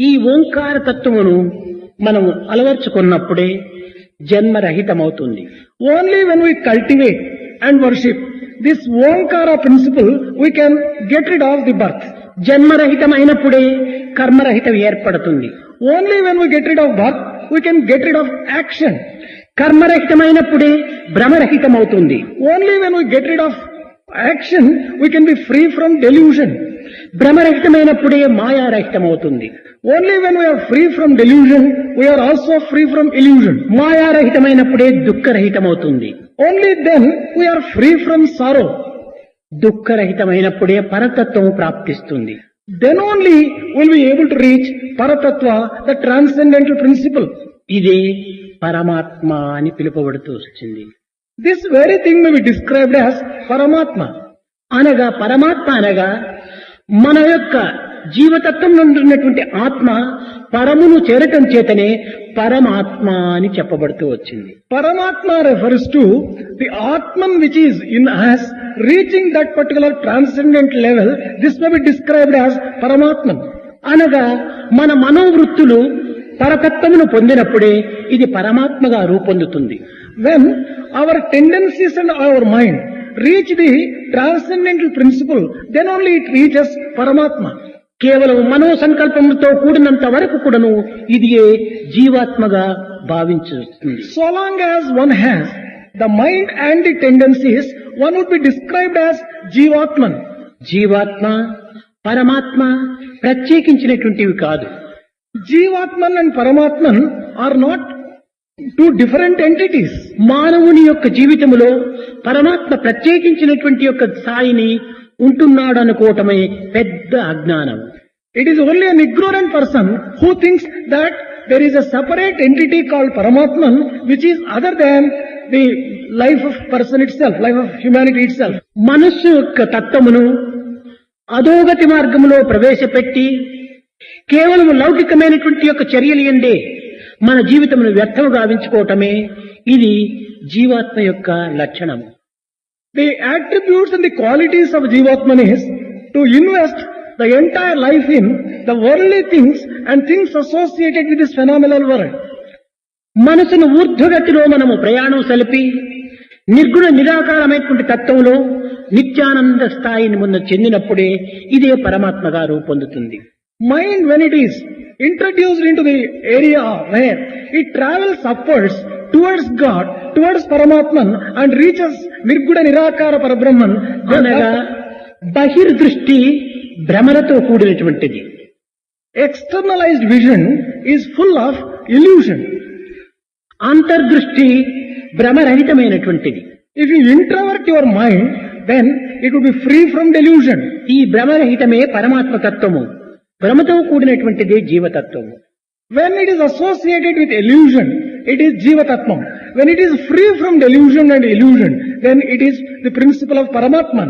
ఈ ఓంకార తత్వమును మనం అలవర్చుకున్నప్పుడే జన్మరహితమవుతుంది. Only when we cultivate and worship this Omkara principle, we can get rid of the birth. జన్మరహితమైనప్పుడే కర్మరహితం ఏర్పడుతుంది. Only when we get rid of birth, we can get rid of action. కర్మరహితమైనప్పుడే భ్రమరహితమవుతుంది. Only when we get rid of action, we can be free from delusion. భ్రమరహితమైనప్పుడే మాయారహితమవుతుంది. Only when we are free from delusion, we are also free from illusion. మాయారహితమైనప్పుడే దుఃఖరహితమవుతుంది. Only then we are free from sorrow. దుఃఖరహితమైనప్పుడే పరతత్వం ప్రాప్తిస్తుంది. Then only we'll be able to reach Paratattva, the transcendental principle. ఇదే పరమాత్మ అని పిలుపబడుతూ వచ్చింది. This very thing may be described as Paramatma. అనగా పరమాత్మ అనగా మన యొక్క జీవతత్వం నుండి ఉన్నటువంటి ఆత్మ పరమును చేరటం చేతనే పరమాత్మ అని చెప్పబడుతూ వచ్చింది. Paramatma refers to the Atman which is in us reaching that particular transcendent level. This may be described as Paramatman. అనగా మన మనోవృత్తులు పరతత్వమును పొందినప్పుడే ఇది పరమాత్మగా రూపొందుతుంది. When our tendencies and our mind reach the transcendental principle, then only it reaches Paramatma. కేవలం మనో సంకల్పంతో కూడినంత వరకు కూడాను ఇది జీవాత్మగా భావించుతుంది. So long as one has the mind and the tendencies, one would be described as Jivatman. జీవాత్మ పరమాత్మ ప్రత్యేకించినటువంటివి కాదు. Jivatman and Paramatman are not two different entities. మానవుని యొక్క జీవితంలో పరమాత్మ ప్రత్యేకించినటువంటి యొక్క స్థాయిని ఉంటున్నాడు అనుకోవటమే పెద్ద అజ్ఞానం. It is only an ignorant person who thinks that there is a separate entity called Paramatman which is other than the life of person itself, life of humanity itself. మనస్సు యొక్క తత్వమును అధోగతి మార్గములో ప్రవేశపెట్టి కేవలం లౌకికమైనటువంటి యొక్క చర్యలు ఎందే మన జీవితమును వ్యర్థము గావించుకోవటమే ఇది జీవాత్మ యొక్క లక్షణం. The attributes and the qualities of Jivatman is to invest the entire life in the worldly things and things associated with this phenomenal world. మనసును ఊర్ధ్వగతిలో మనము ప్రయాణం సలిపి నిర్గుణ నిరాకారమైనటువంటి తత్వంలో నిత్యానంద స్థాయిని ముందు చెందినప్పుడే ఇదే పరమాత్మగా రూపొందుతుంది. Mind, when it is introduced into the area where it travels upwards towards God, towards Paramatman and reaches Nirguna Nirakara Parabrahman, అనగా బహిర్దృష్టి భ్రమలతో కూడినటువంటిది. externalized vision is full of illusion. అంతర్దృష్టి భ్రమరహితమైనటువంటిది. If you introvert your mind, then it will be free from delusion. ఈ భ్రమరహితమే పరమాత్మ తత్వము, భ్రమతో కూడినటువంటిదే జీవతత్వము. When it is associated with illusion, it is Jivatatmam. When it is free from delusion and illusion, then it is the principle of Paramatman.